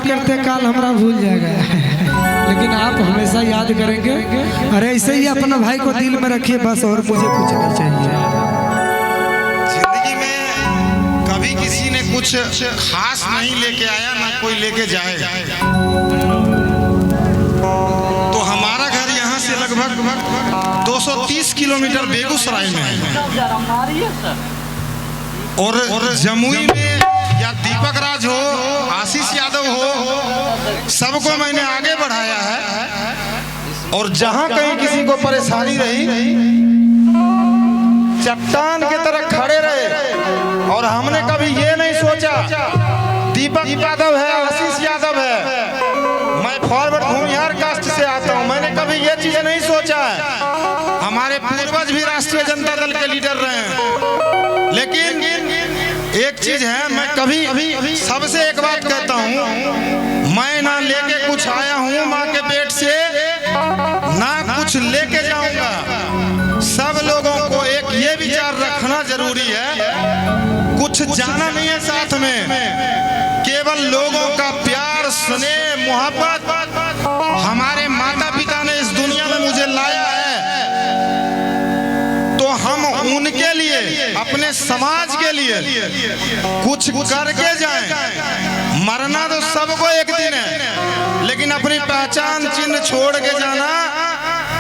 करते काल हमरा भूल जाएगा लेकिन आप हमेशा याद करेंगे। अरे ऐसे ही अपना भाई को दिल में रखिए बस, और मुझे कुछ नहीं चाहिए। जिंदगी में कभी किसी ने कुछ खास नहीं लेके आया ना कोई लेके जाएगा। तो हमारा घर यहाँ से लगभग 230 किलोमीटर बेगूसराय में है, और जमुई में या दीपक राज हो, आशीष यादव हो, सबको मैंने आगे बढ़ाया है। और जहां कहीं किसी को परेशानी रही, चट्टान की तरह खड़े रहे। और हमने कभी ये नहीं सोचा दीपक यादव है, आशीष यादव है, मैं फॉरवर्ड भूमिहार कास्ट से आता हूं, मैंने कभी ये चीज नहीं सोचा है। हमारे पूर्वज भी राष्ट्रीय जनता दल के लीडर रहे हैं। लेकिन एक चीज है, मैं कभी सबसे एक बात कहता हूँ, मैं ना लेके कुछ आया हूँ माँ के पेट से, ना कुछ लेके जाऊंगा। सब लोगों को एक ये विचार रखना जरूरी है, कुछ जाना नहीं है साथ में, केवल लोगों का प्यार, स्नेह, मोहब्बत। हमारे माता पिता ने इस दुनिया में मुझे लाया है, तो हम उनके लिए, अपने समाज के लिए कुछ करके जाएं। मरना तो सबको एक दिन है, लेकिन अपनी पहचान चिन्ह छोड़ के जाना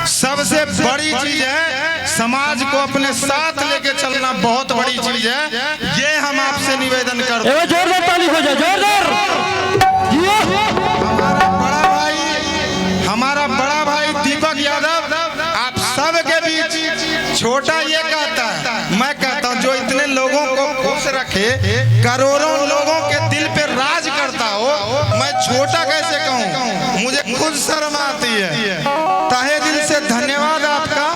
सबसे बड़ी चीज है। समाज को अपने साथ लेके चलना बहुत बड़ी चीज है। ये हम आपसे निवेदन करते हैं। जोरदार ताली हो जाए, जोरदार। हमारा बड़ा भाई दीपक यादव आप सब के बीच छोटा ये कहता है, मैं कहता हूँ जो इतने लोगों को खुश रखे, करोड़ों लोगों के दिल पे राज करता हो, मैं छोटा कैसे कहूँ? मुझे खुद शर्म आती है। तहे दिल से धन्यवाद आपका।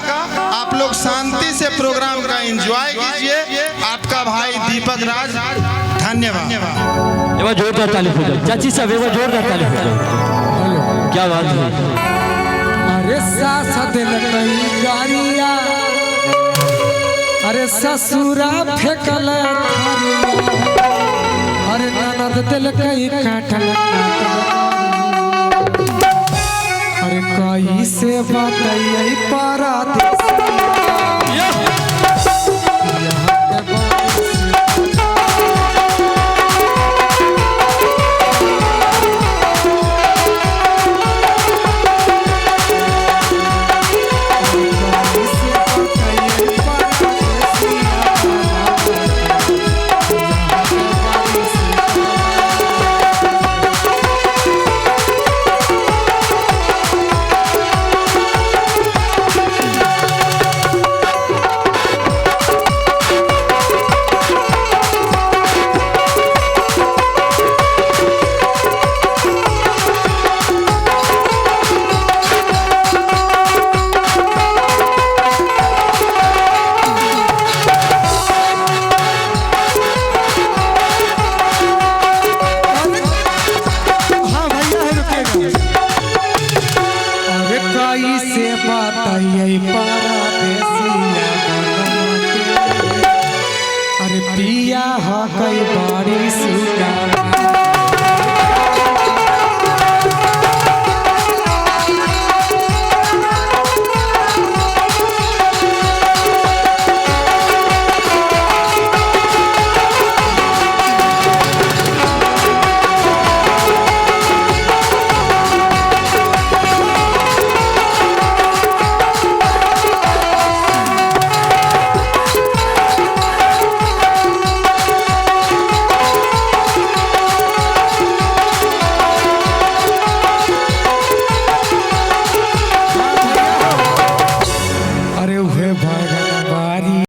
आप लोग शांति से प्रोग्राम का एंजॉय कीजिए। आपका भाई दीपक राज, धन्यवाद। जोरदार ताली हो जाए चाची साहब, जोरदार ताली हो जाए। क्या बात है। अरे सास दिल कई गारिया, अरे ससुरा फेंकल थारिया, अरे ननद दिल कई काटल, अरे कई से बताइए पारा